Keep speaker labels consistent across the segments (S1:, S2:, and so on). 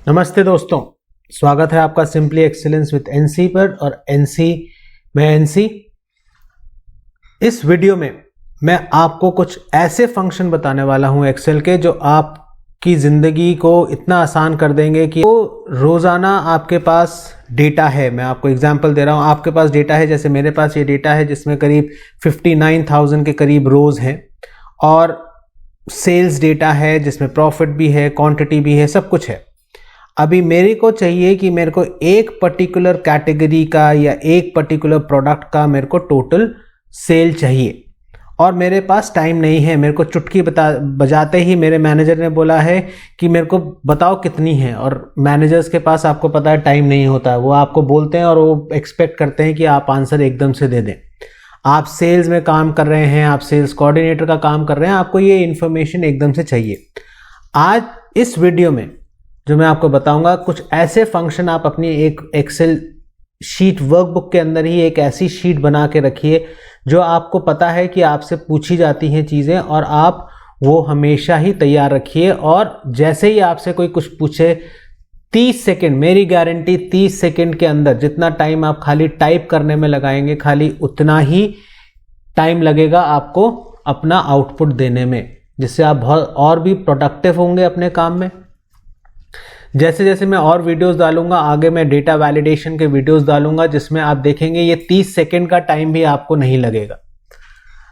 S1: नमस्ते दोस्तों, स्वागत है आपका सिंपली एक्सीलेंस विद एनसी पर और एनसी। इस वीडियो में मैं आपको कुछ ऐसे फंक्शन बताने वाला हूं एक्सेल के जो आपकी ज़िंदगी को इतना आसान कर देंगे कि वो रोज़ाना आपके पास डेटा है। मैं आपको एग्जांपल दे रहा हूं, आपके पास डेटा है, जैसे मेरे पास ये डेटा है जिसमें करीब 59,000 के करीब रोज़ हैं और सेल्स डेटा है जिसमें प्रॉफिट भी है, क्वांटिटी भी है, सब कुछ है। अभी मेरे को चाहिए कि मेरे को एक पर्टिकुलर कैटेगरी का या एक पर्टिकुलर प्रोडक्ट का मेरे को टोटल सेल चाहिए और मेरे पास टाइम नहीं है। मेरे को चुटकी बजाते ही मेरे मैनेजर ने बोला है कि मेरे को बताओ कितनी है, और मैनेजर्स के पास आपको पता है टाइम नहीं होता है, वो आपको बोलते हैं और वो एक्सपेक्ट करते हैं कि आप आंसर एकदम से दे दें। आप सेल्स में काम कर रहे हैं, आप सेल्स कोऑर्डिनेटर का काम कर रहे हैं, आपको ये इंफॉर्मेशन एकदम से चाहिए। आज इस वीडियो में जो मैं आपको बताऊंगा, कुछ ऐसे फंक्शन आप अपनी एक एक्सेल शीट वर्कबुक के अंदर ही एक ऐसी शीट बना के रखिए जो आपको पता है कि आपसे पूछी जाती हैं चीज़ें और आप वो हमेशा ही तैयार रखिए। और जैसे ही आपसे कोई कुछ पूछे 30 सेकेंड, मेरी गारंटी 30 सेकेंड के अंदर जितना टाइम आप खाली टाइप करने में लगाएंगे, खाली उतना ही टाइम लगेगा आपको अपना आउटपुट देने में, जिससे आप बहुत और भी प्रोडक्टिव होंगे अपने काम में। जैसे जैसे मैं और वीडियोस डालूंगा, आगे मैं डेटा वैलिडेशन के वीडियोस डालूंगा जिसमें आप देखेंगे ये 30 सेकेंड का टाइम भी आपको नहीं लगेगा।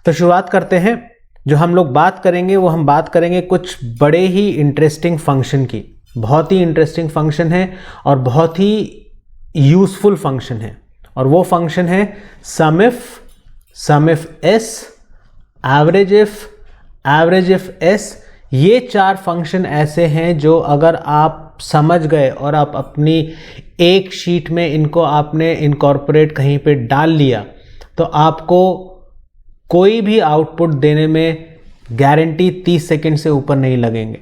S1: तो शुरुआत करते हैं। जो हम लोग बात करेंगे वो हम बात करेंगे कुछ बड़े ही इंटरेस्टिंग फंक्शन की। बहुत ही इंटरेस्टिंग फंक्शन है और बहुत ही यूजफुल फंक्शन है, और वो फंक्शन है sum if S, average if S. ये 4 फंक्शन ऐसे हैं जो अगर आप समझ गए और आप अपनी एक शीट में इनको आपने इनकॉर्पोरेट कहीं पे डाल लिया तो आपको कोई भी आउटपुट देने में गारंटी 30 सेकंड से ऊपर नहीं लगेंगे।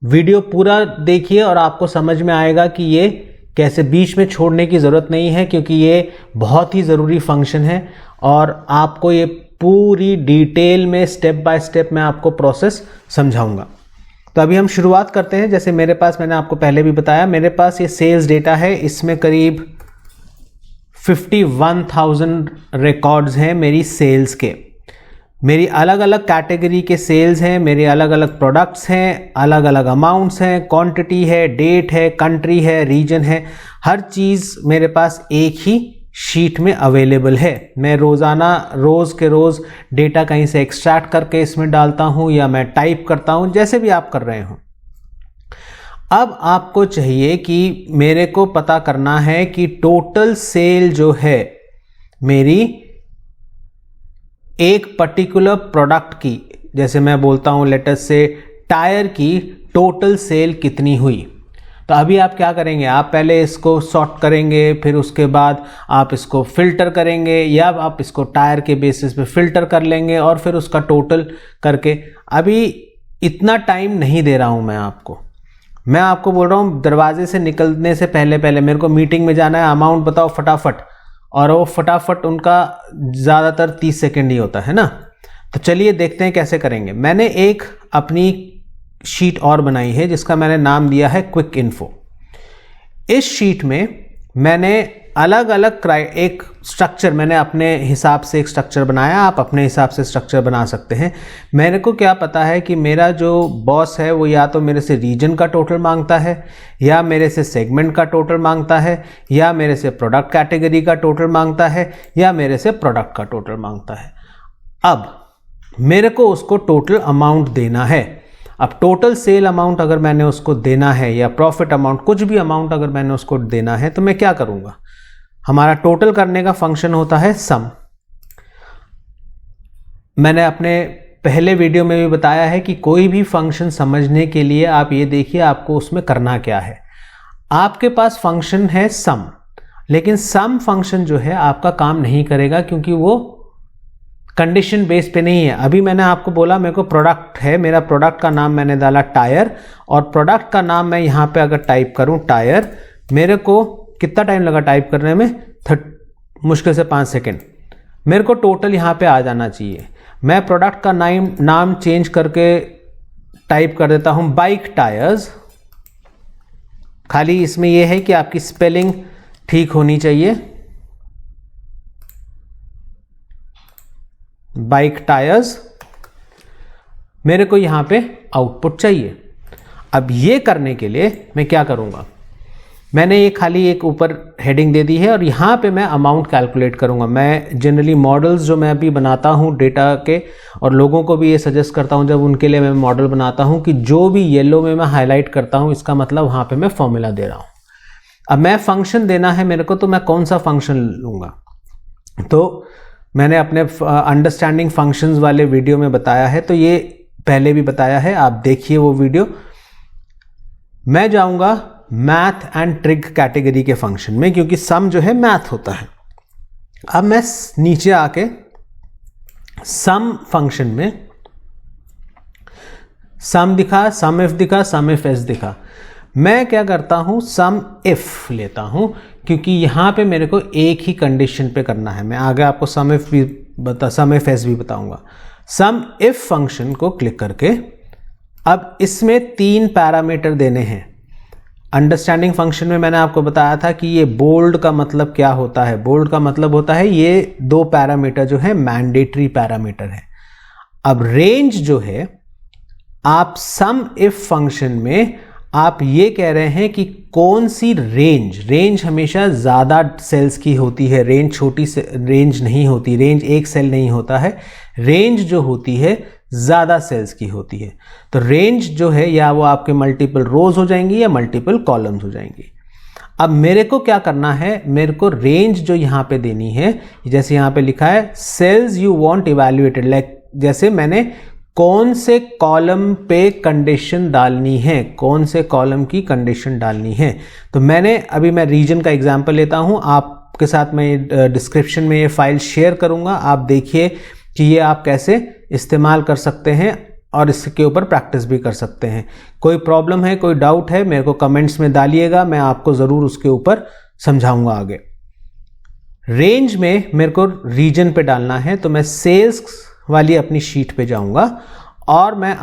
S1: वीडियो पूरा देखिए और आपको समझ में आएगा कि ये कैसे, बीच में छोड़ने की ज़रूरत नहीं है क्योंकि ये बहुत ही ज़रूरी फंक्शन है और आपको ये पूरी डिटेल में स्टेप बाय स्टेप मैं आपको प्रोसेस समझाऊंगा। तो अभी हम शुरुआत करते हैं। जैसे मेरे पास, मैंने आपको पहले भी बताया, मेरे पास ये सेल्स डेटा है, इसमें करीब 51,000 रिकॉर्ड्स हैं मेरी सेल्स के। मेरी अलग अलग कैटेगरी के सेल्स हैं, मेरे अलग अलग प्रोडक्ट्स हैं, अलग अलग अमाउंट्स हैं, क्वांटिटी है, डेट है, कंट्री है, रीजन है, हर चीज़ मेरे पास एक ही शीट में अवेलेबल है। मैं रोज़ाना रोज़ के रोज़ डेटा कहीं से एक्सट्रैक्ट करके इसमें डालता हूँ या मैं टाइप करता हूँ, जैसे भी आप कर रहे हो। अब आपको चाहिए कि मेरे को पता करना है कि टोटल सेल जो है मेरी एक पर्टिकुलर प्रोडक्ट की, जैसे मैं बोलता हूँ लेट अस से टायर की टोटल सेल कितनी हुई। तो अभी आप क्या करेंगे, आप पहले इसको सॉर्ट करेंगे, फिर उसके बाद आप इसको फिल्टर करेंगे या आप इसको टायर के बेसिस पे फिल्टर कर लेंगे और फिर उसका टोटल करके। अभी इतना टाइम नहीं दे रहा हूं मैं आपको बोल रहा हूं दरवाजे से निकलने से पहले मेरे को मीटिंग में जाना है, अमाउंट बताओ फटाफट, और वो फटाफट उनका ज़्यादातर 30 सेकेंड ही होता है ना। तो चलिए देखते हैं कैसे करेंगे। मैंने एक अपनी शीट और बनाई है जिसका मैंने नाम दिया है क्विक इन्फो। इस शीट में मैंने अलग अलग एक स्ट्रक्चर, मैंने अपने हिसाब से एक स्ट्रक्चर बनाया, आप अपने हिसाब से स्ट्रक्चर बना सकते हैं। मेरे को क्या पता है कि मेरा जो बॉस है वो या तो मेरे से रीजन का टोटल मांगता है, या मेरे से सेगमेंट का टोटल मांगता है, या मेरे से प्रोडक्ट कैटेगरी का टोटल मांगता है, या मेरे से प्रोडक्ट का टोटल मांगता है। अब मेरे को उसको टोटल अमाउंट देना है। अब टोटल सेल अमाउंट अगर मैंने उसको देना है या प्रॉफिट अमाउंट, कुछ भी अमाउंट अगर मैंने उसको देना है तो मैं क्या करूंगा, हमारा टोटल करने का फंक्शन होता है सम। मैंने अपने पहले वीडियो में भी बताया है कि कोई भी फंक्शन समझने के लिए आप ये देखिए आपको उसमें करना क्या है। आपके पास फंक्शन है सम, लेकिन सम फंक्शन जो है आपका काम नहीं करेगा क्योंकि वो कंडीशन बेस पे नहीं है। अभी मैंने आपको बोला मेरे को प्रोडक्ट है, मेरा प्रोडक्ट का नाम मैंने डाला टायर, और प्रोडक्ट का नाम मैं यहाँ पे अगर टाइप करूँ टायर, मेरे को कितना टाइम लगा टाइप करने में, मुश्किल से 5 सेकेंड। मेरे को टोटल यहाँ पे आ जाना चाहिए। मैं प्रोडक्ट का नाम चेंज करके टाइप कर देता हूँ बाइक टायर्स, खाली इसमें यह है कि आपकी स्पेलिंग ठीक होनी चाहिए। बाइक टायर्स, मेरे को यहां पे आउटपुट चाहिए। अब ये करने के लिए मैं क्या करूंगा, मैंने ये खाली एक ऊपर हेडिंग दे दी है और यहाँ पे मैं अमाउंट कैलकुलेट करूँगा। मैं जनरली मॉडल्स जो मैं अभी बनाता हूँ डेटा के, और लोगों को भी ये सजेस्ट करता हूँ जब उनके लिए मैं मॉडल बनाता हूँ कि जो भी येलो में मैं हाईलाइट करता हूँ इसका मतलब वहाँ पे मैं फॉर्मूला दे रहा हूँ। अब मैं फंक्शन देना है मेरे को, तो मैं कौन सा फंक्शन लूँगा, तो मैंने अपने अंडरस्टैंडिंग फंक्शंस वाले वीडियो में बताया है, तो ये पहले भी बताया है, आप देखिए वो वीडियो। मैं जाऊँगा मैथ एंड ट्रिक कैटेगरी के फंक्शन में, क्योंकि सम जो है मैथ होता है। अब मैं नीचे आके सम फंक्शन में सम दिखा, सम इफ दिखा, सम इफ एस दिखा। मैं क्या करता हूं, सम इफ लेता हूं, क्योंकि यहां पे मेरे को एक ही कंडीशन पे करना है। मैं आगे आपको सम इफ एस भी बताऊंगा। सम इफ फंक्शन को क्लिक करके अब इसमें 3 पैरामीटर देने हैं। अंडरस्टैंडिंग फंक्शन में मैंने आपको बताया था कि ये बोल्ड का मतलब क्या होता है। बोल्ड का मतलब होता है ये 2 पैरामीटर जो है मैंडेटरी पैरामीटर है। अब रेंज जो है, आप सम इफ फंक्शन में आप ये कह रहे हैं कि कौन सी रेंज हमेशा ज़्यादा सेल्स की होती है, रेंज छोटी से रेंज नहीं होती, रेंज एक सेल नहीं होता है, रेंज जो होती है ज़्यादा सेल्स की होती है। तो रेंज जो है या वो आपके मल्टीपल रोज हो जाएंगी या मल्टीपल कॉलम्स हो जाएंगी। अब मेरे को क्या करना है, मेरे को रेंज जो यहाँ पे देनी है, जैसे यहाँ पे लिखा है cells you want evaluated, like जैसे मैंने कौन से कॉलम पे कंडीशन डालनी है, कौन से कॉलम की कंडीशन डालनी है। तो मैंने अभी मैं रीजन का एग्जांपल लेता हूं, आपके साथ मैं डिस्क्रिप्शन में ये फाइल शेयर करूंगा, आप देखिए कि ये आप कैसे इस्तेमाल कर सकते हैं और इसके ऊपर प्रैक्टिस भी कर सकते हैं। कोई प्रॉब्लम है, कोई डाउट है, मेरे को कमेंट्स में डालिएगा, मैं आपको ज़रूर उसके ऊपर समझाऊंगा आगे। रेंज में मेरे को रीजन पे डालना है, तो मैं सेल्स वाली अपनी शीट पे जाऊंगा और मैं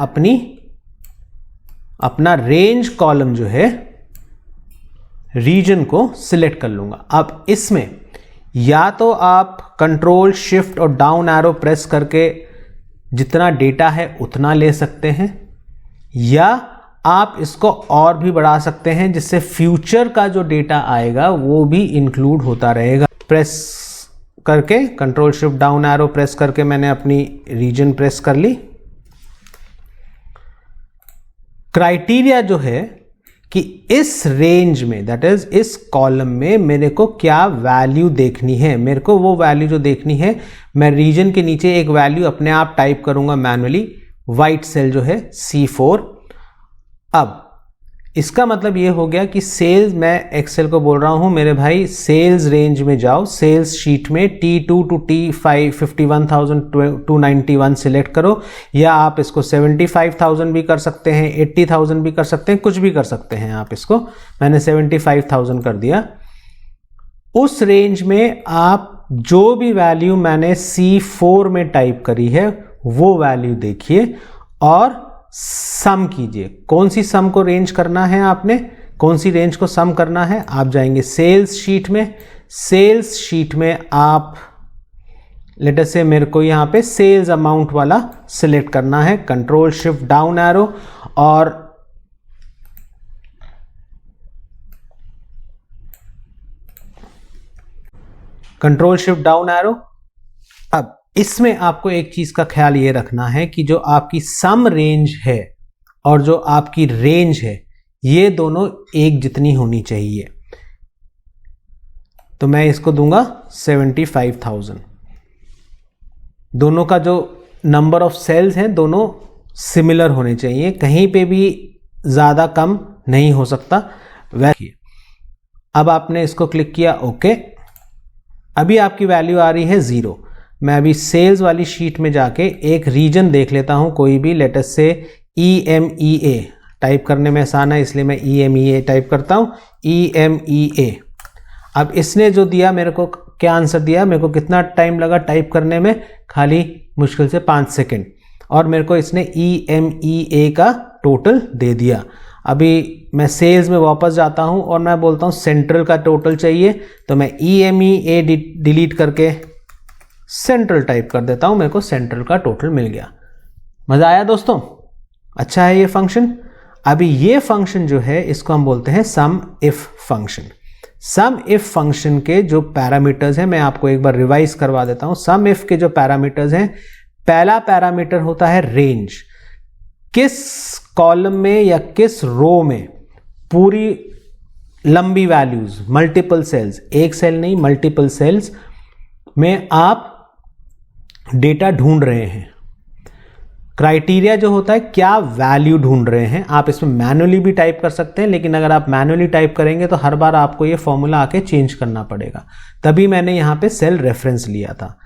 S1: अपना रेंज कॉलम जो है रीजन को सिलेक्ट कर लूंगा। अब इसमें या तो आप कंट्रोल शिफ्ट और डाउन एरो प्रेस करके जितना डेटा है उतना ले सकते हैं, या आप इसको और भी बढ़ा सकते हैं जिससे फ्यूचर का जो डेटा आएगा वो भी इंक्लूड होता रहेगा। प्रेस करके control shift down arrow press करके मैंने अपनी रीजन प्रेस कर ली। क्राइटेरिया जो है कि इस रेंज में, दैट इज इस कॉलम में मेरे को क्या वैल्यू देखनी है, मेरे को वो वैल्यू जो देखनी है, मैं रीजन के नीचे एक वैल्यू अपने आप टाइप करूंगा मैन्युअली, वाइट सेल जो है C4। अब इसका मतलब ये हो गया कि सेल्स, मैं एक्सेल को बोल रहा हूं मेरे भाई सेल्स रेंज में जाओ, सेल्स शीट में T2 टू T5 51,291 सिलेक्ट करो, या आप इसको 75,000 भी कर सकते हैं, 80,000 भी कर सकते हैं, कुछ भी कर सकते हैं आप इसको। मैंने 75,000 कर दिया। उस रेंज में आप जो भी वैल्यू मैंने C4 में टाइप करी है वो वैल्यू देखिए और सम कीजिए। कौन सी सम को रेंज करना है आपने, कौन सी रेंज को सम करना है, आप जाएंगे सेल्स शीट में। सेल्स शीट में आप लेट अस से मेरे को यहां पे सेल्स अमाउंट वाला सिलेक्ट करना है, कंट्रोल शिफ्ट डाउन एरो और कंट्रोल शिफ्ट डाउन एरो। अब इसमें आपको एक चीज का ख्याल ये रखना है कि जो आपकी सम रेंज है और जो आपकी रेंज है ये दोनों एक जितनी होनी चाहिए। तो मैं इसको दूंगा 75,000। दोनों का जो नंबर ऑफ सेल्स हैं दोनों सिमिलर होने चाहिए, कहीं पे भी ज्यादा कम नहीं हो सकता। वैसे अब आपने इसको क्लिक किया ओके। अभी आपकी वैल्यू आ रही है 0। मैं अभी सेल्स वाली शीट में जाके एक रीजन देख लेता हूं, कोई भी, लेट अस से EMEA। टाइप करने में आसान है इसलिए मैं EMEA टाइप करता हूं, EMEA। अब इसने जो दिया मेरे को, क्या आंसर दिया, मेरे को कितना टाइम लगा टाइप करने में, खाली मुश्किल से 5 सेकेंड, और मेरे को इसने EMEA का टोटल दे दिया। अभी मैं सेल्स में वापस जाता हूं और मैं बोलता हूं सेंट्रल का टोटल चाहिए, तो मैं EMEA डिलीट करके सेंट्रल टाइप कर देता हूं, मेरे को सेंट्रल का टोटल मिल गया। मजा आया दोस्तों? अच्छा है ये फंक्शन। अभी ये फंक्शन जो है इसको हम बोलते हैं sum if function. Some if function के जो पैरामीटर्स हैं मैं आपको एक बार रिवाइज करवा देता हूं। सम इफ के जो पैरामीटर्स हैं, पहला पैरामीटर होता है रेंज, किस कॉलम में या किस रो में पूरी लंबी वैल्यूज, मल्टीपल सेल्स, एक सेल नहीं मल्टीपल सेल्स में आप डेटा ढूंढ रहे हैं। क्राइटेरिया जो होता है क्या वैल्यू ढूंढ रहे हैं। आप इसमें मैनुअली भी टाइप कर सकते हैं, लेकिन अगर आप मैनुअली टाइप करेंगे तो हर बार आपको ये फॉर्मूला आके चेंज करना पड़ेगा। तभी मैंने यहां पे सेल रेफरेंस लिया था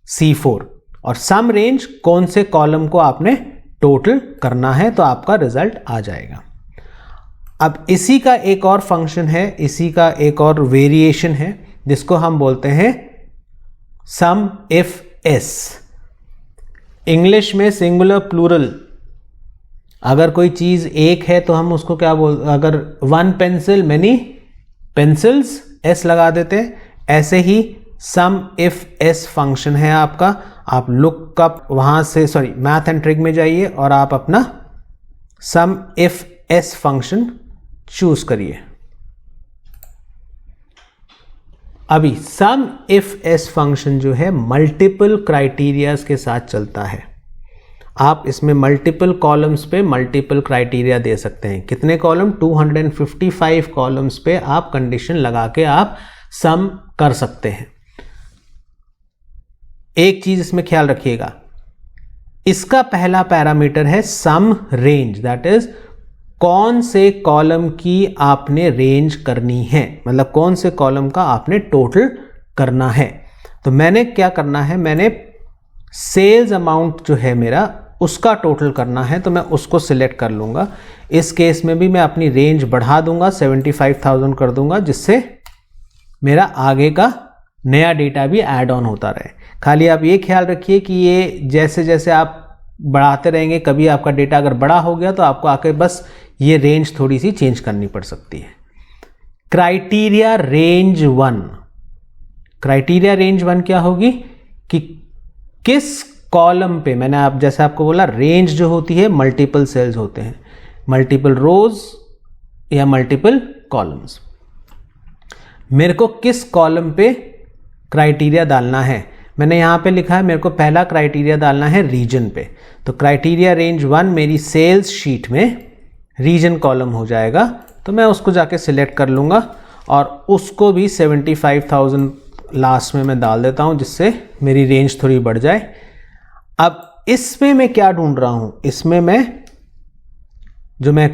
S1: C4। और सम रेंज, कौन से कॉलम को आपने टोटल करना है, तो आपका रिजल्ट आ जाएगा। अब इसी का एक और फंक्शन है, इसी का एक और वेरिएशन है जिसको हम बोलते हैं सम इफ एस। इंग्लिश में सिंगुलर प्लूरल, अगर कोई चीज एक है तो हम उसको क्या अगर one pencil many pencils S लगा देते हैं, ऐसे ही सम इफ एस फंक्शन है आपका। आप लुकअप वहां से मैथ एंड ट्रिक में जाइए और आप अपना सम इफ एस फंक्शन चूज करिए। अभी सम इफ एस फंक्शन जो है मल्टीपल क्राइटेरियाज के साथ चलता है। आप इसमें मल्टीपल कॉलम्स पे मल्टीपल क्राइटेरिया दे सकते हैं। कितने कॉलम? 255 कॉलम्स पे आप कंडीशन लगा के आप सम कर सकते हैं। एक चीज इसमें ख्याल रखिएगा, इसका पहला पैरामीटर है सम रेंज, दैट इज कौन से कॉलम की आपने रेंज करनी है, मतलब कौन से कॉलम का आपने टोटल करना है। तो मैंने क्या करना है, मैंने सेल्स अमाउंट जो है मेरा उसका टोटल करना है, तो मैं उसको सिलेक्ट कर लूंगा। इस केस में भी मैं अपनी रेंज बढ़ा दूंगा, 75,000 कर दूंगा, जिससे मेरा आगे का नया डेटा भी ऐड ऑन होता रहे। खाली आप ये ख्याल रखिए कि ये जैसे जैसे आप बढ़ाते रहेंगे, कभी आपका डेटा अगर बड़ा हो गया तो आपको आके बस ये रेंज थोड़ी सी चेंज करनी पड़ सकती है। क्राइटेरिया रेंज 1, क्राइटेरिया रेंज 1 क्या होगी कि किस कॉलम पे, मैंने आप जैसे आपको बोला रेंज जो होती है मल्टीपल सेल्स होते हैं, मल्टीपल रोज या मल्टीपल कॉलम्स। मेरे को किस कॉलम पे क्राइटेरिया डालना है, मैंने यहां पे लिखा है मेरे को पहला क्राइटेरिया डालना है रीजन पे। तो क्राइटेरिया रेंज 1 मेरी सेल्स शीट में रीजन कॉलम हो जाएगा, तो मैं उसको जाके सिलेक्ट कर लूंगा और उसको भी 75,000 लास्ट में मैं डाल देता हूं, जिससे मेरी रेंज थोड़ी बढ़ जाए। अब इसमें मैं क्या ढूंढ रहा हूं, इसमें मैं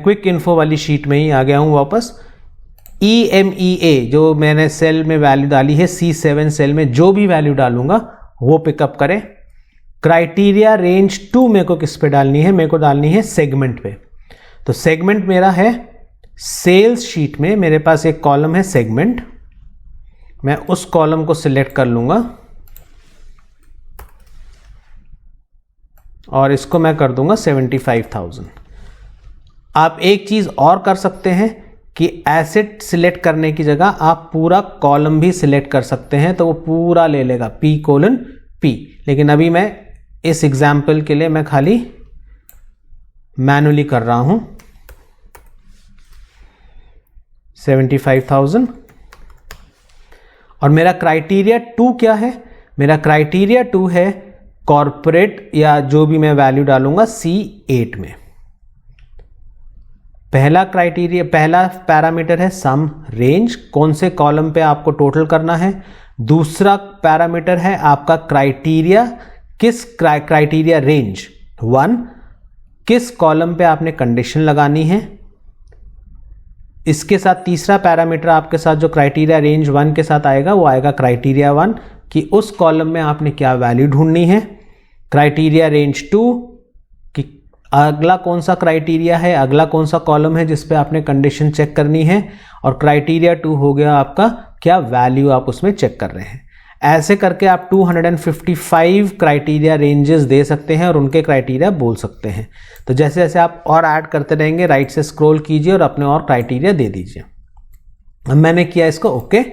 S1: क्विक इन्फो वाली शीट में ही आ गया हूं वापस। EMEA जो मैंने सेल में वैल्यू डाली है, C7 सेल में जो भी वैल्यू डालूंगा वो पिकअप करें। क्राइटेरिया रेंज 2 मेरे को किस पे डालनी है, मेरे को डालनी है सेगमेंट पे। तो सेगमेंट मेरा है सेल्स शीट में, मेरे पास एक कॉलम है सेगमेंट, मैं उस कॉलम को सिलेक्ट कर लूंगा और इसको मैं कर दूंगा 75,000। आप एक चीज और कर सकते हैं कि एसेट सिलेक्ट करने की जगह आप पूरा कॉलम भी सिलेक्ट कर सकते हैं, तो वो पूरा ले लेगा P:P। लेकिन अभी मैं इस एग्जाम्पल के लिए मैं खाली मैनुअली कर रहा हूं 75,000। और मेरा क्राइटेरिया 2 क्या है, मेरा क्राइटेरिया 2 है कॉर्पोरेट या जो भी मैं वैल्यू डालूंगा C8 में। पहला पैरामीटर है सम रेंज, कौन से कॉलम पे आपको टोटल करना है। दूसरा पैरामीटर है आपका क्राइटेरिया, किस क्राइटेरिया रेंज 1 किस कॉलम पे आपने कंडीशन लगानी है। इसके साथ तीसरा पैरामीटर आपके साथ जो क्राइटेरिया रेंज 1 के साथ आएगा वो आएगा क्राइटेरिया 1 कि उस कॉलम में आपने क्या वैल्यू ढूंढनी है। क्राइटेरिया रेंज 2 कि अगला कौन सा क्राइटेरिया है, अगला कौन सा कॉलम है जिस पे आपने कंडीशन चेक करनी है। और क्राइटेरिया 2 हो गया आपका क्या वैल्यू आप उसमें चेक कर रहे हैं। ऐसे करके आप 255 क्राइटेरिया रेंजेस दे सकते हैं और उनके क्राइटेरिया बोल सकते हैं। तो जैसे जैसे आप और ऐड करते रहेंगे, राइट से स्क्रॉल कीजिए और अपने और क्राइटेरिया दे दीजिए। अब मैंने किया इसको ओके।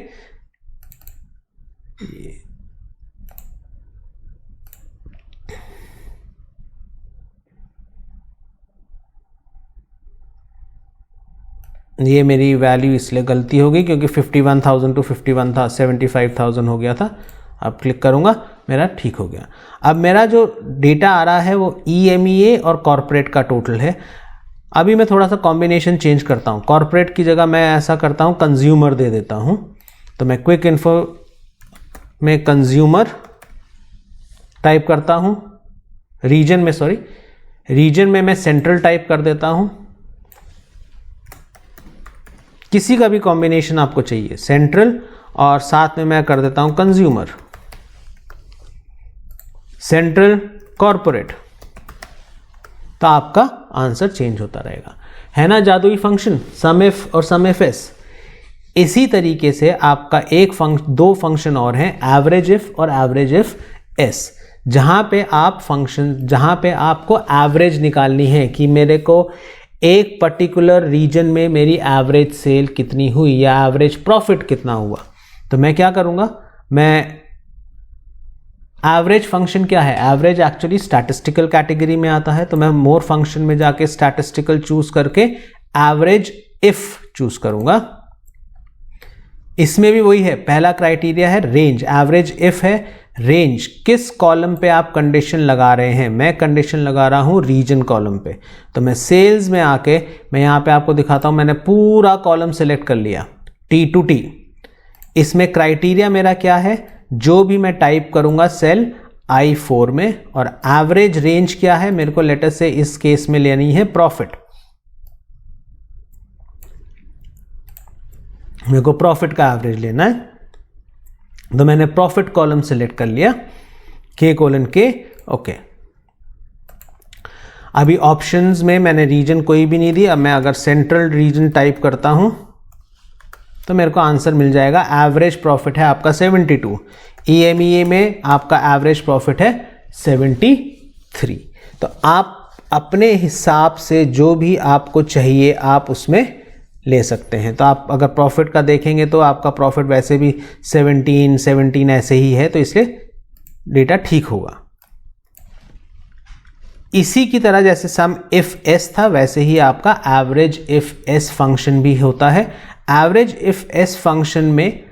S1: ये मेरी वैल्यू इसलिए गलती हो गई क्योंकि 51,000 टू 75,000 हो गया था। अब क्लिक करूंगा, मेरा ठीक हो गया। अब मेरा जो डेटा आ रहा है वो EMEA और कॉर्पोरेट का टोटल है। अभी मैं थोड़ा सा कॉम्बिनेशन चेंज करता हूँ। कॉर्पोरेट की जगह मैं ऐसा करता हूँ, कंज्यूमर दे देता हूँ। तो मैं क्विक इन्फो में कंज्यूमर टाइप करता हूँ। रीजन में मैं सेंट्रल टाइप कर देता हूँ। किसी का भी कॉम्बिनेशन आपको चाहिए, सेंट्रल और साथ में मैं कर देता हूं कंज्यूमर, सेंट्रल, कॉर्पोरेट। तो आपका आंसर चेंज होता रहेगा, है ना जादुई फंक्शन सम इफ और सम इफ एस। इसी तरीके से आपका दो फंक्शन और हैं, एवरेज इफ और एवरेज इफ एस, जहां पे आपको एवरेज निकालनी है कि मेरे को एक पर्टिकुलर रीजन में मेरी एवरेज सेल कितनी हुई या एवरेज प्रॉफिट कितना हुआ। तो मैं क्या करूंगा, एवरेज फंक्शन क्या है, एवरेज एक्चुअली स्टैटिस्टिकल कैटेगरी में आता है। तो मैं मोर फंक्शन में जाके स्टैटिस्टिकल चूज करके एवरेज इफ चूज करूंगा। इसमें भी वही है, पहला क्राइटेरिया है रेंज, एवरेज इफ है रेंज, किस कॉलम पे आप कंडीशन लगा रहे हैं। मैं कंडीशन लगा रहा हूं रीजन कॉलम पे। तो मैं सेल्स में आके मैं यहां पे आपको दिखाता हूं, मैंने पूरा कॉलम सेलेक्ट कर लिया T2T। इसमें क्राइटेरिया मेरा क्या है, जो भी मैं टाइप करूंगा सेल I4 में, और एवरेज रेंज क्या है, मेरे को लेटर से इस केस में लेनी है प्रॉफिट। मेरे को प्रॉफिट का एवरेज लेना है। तो मैंने प्रॉफिट कॉलम सेलेक्ट कर लिया, K:K, ओके। अभी ऑप्शंस में मैंने रीजन कोई भी नहीं दी। अब मैं अगर सेंट्रल रीजन टाइप करता हूं तो मेरे को आंसर मिल जाएगा, एवरेज प्रॉफिट है आपका 72। EMEA में आपका एवरेज प्रॉफिट है 73। तो आप अपने हिसाब से जो भी आपको चाहिए आप उसमें ले सकते हैं। तो आप अगर प्रॉफिट का देखेंगे तो आपका प्रॉफिट वैसे भी 17 ऐसे ही है, तो इसलिए डेटा ठीक होगा। इसी की तरह जैसे सम इफ एस था, वैसे ही आपका एवरेज इफ एस फंक्शन भी होता है। एवरेज इफ एस फंक्शन में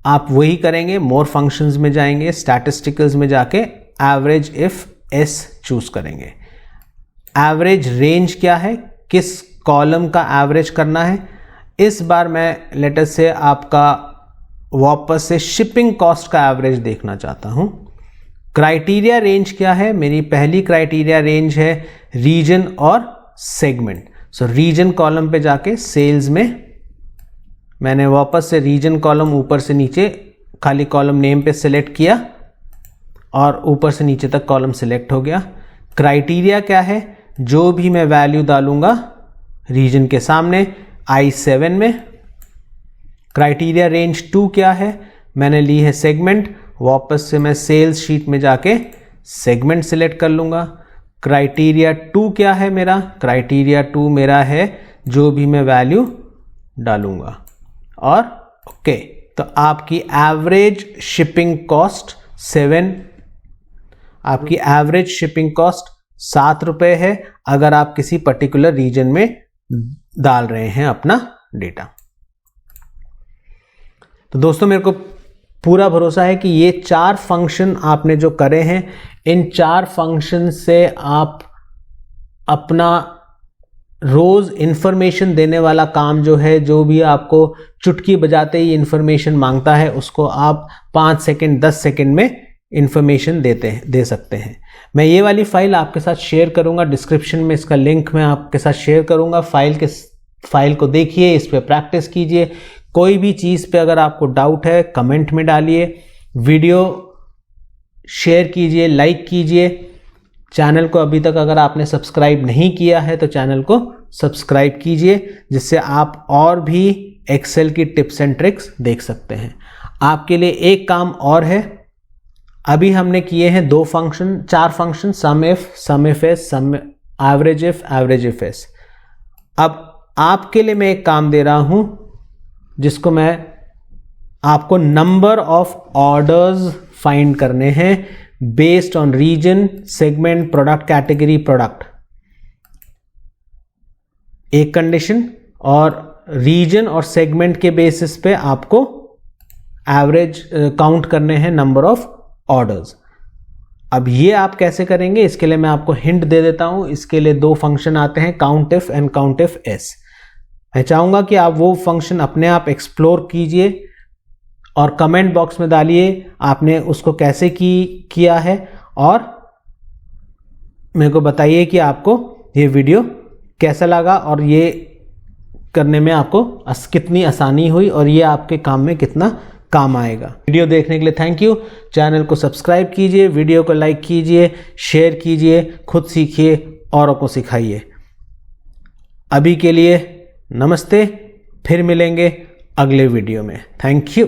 S1: आप वही करेंगे, मोर फंक्शंस में जाएंगे, स्टैटिस्टिकल्स में जाके एवरेज इफ एस चूज करेंगे। एवरेज रेंज क्या है, किस कॉलम का एवरेज करना है। इस बार मैं लेटर से आपका वापस से शिपिंग कॉस्ट का एवरेज देखना चाहता हूं। क्राइटेरिया रेंज क्या है, मेरी पहली क्राइटेरिया रेंज है रीजन और सेगमेंट। सो रीजन कॉलम पे जाके सेल्स में मैंने वापस से रीजन कॉलम ऊपर से नीचे खाली कॉलम नेम पे सिलेक्ट किया और ऊपर से नीचे तक कॉलम सिलेक्ट हो गया। क्राइटेरिया क्या है, जो भी मैं वैल्यू डालूंगा रीजन के सामने I7 में। क्राइटेरिया रेंज 2 क्या है, मैंने ली है सेगमेंट, वापस से मैं सेल्स शीट में जाके सेगमेंट सिलेक्ट कर लूंगा। क्राइटेरिया 2 क्या है मेरा, क्राइटेरिया 2 मेरा है जो भी मैं वैल्यू डालूंगा और ओके। तो आपकी एवरेज शिपिंग कॉस्ट 7, आपकी एवरेज शिपिंग कॉस्ट 7 रुपए है अगर आप किसी पर्टिकुलर रीजन में डाल रहे हैं अपना डेटा। तो दोस्तों मेरे को पूरा भरोसा है कि ये 4 फंक्शन आपने जो करे हैं, इन 4 फंक्शन से आप अपना रोज इंफॉर्मेशन देने वाला काम जो है, जो भी आपको चुटकी बजाते ही इंफॉर्मेशन मांगता है, उसको आप 5 सेकंड 10 सेकंड में इंफॉर्मेशन दे सकते हैं। मैं ये वाली फाइल आपके साथ शेयर करूंगा, डिस्क्रिप्शन में इसका लिंक मैं आपके साथ शेयर करूंगा। फाइल को देखिए, इस पे प्रैक्टिस कीजिए। कोई भी चीज़ पे अगर आपको डाउट है कमेंट में डालिए, वीडियो शेयर कीजिए, लाइक कीजिए। चैनल को अभी तक अगर आपने सब्सक्राइब नहीं किया है तो चैनल को सब्सक्राइब कीजिए, जिससे आप और भी एक्सेल की टिप्स एंड ट्रिक्स देख सकते हैं। आपके लिए एक काम और है, अभी हमने किए हैं 4 function, some if S, sum average if S. अब आपके लिए मैं एक काम दे रहा हूं जिसको मैं आपको नंबर ऑफ ऑर्डर्स फाइंड करने हैं based on region, segment, product category, product. एक कंडीशन, और रीजन और सेगमेंट के बेसिस पे आपको एवरेज काउंट करने हैं नंबर ऑफ ऑर्डर्स। अब ये आप कैसे करेंगे, इसके लिए मैं आपको हिंट दे देता हूं। इसके लिए 2 फंक्शन आते हैं, count if and count if S. मैं चाहूंगा कि आप वो फंक्शन अपने आप एक्सप्लोर कीजिए और कमेंट बॉक्स में डालिए आपने उसको कैसे किया है, और मेरे को बताइए कि आपको ये वीडियो कैसा लगा और ये करने में आपको कितनी आसानी हुई और ये आपके काम में कितना काम आएगा। वीडियो देखने के लिए थैंक यू। चैनल को सब्सक्राइब कीजिए, वीडियो को लाइक कीजिए, शेयर कीजिए, खुद सीखिए, औरों को सिखाइए। अभी के लिए नमस्ते, फिर मिलेंगे अगले वीडियो में। Thank you.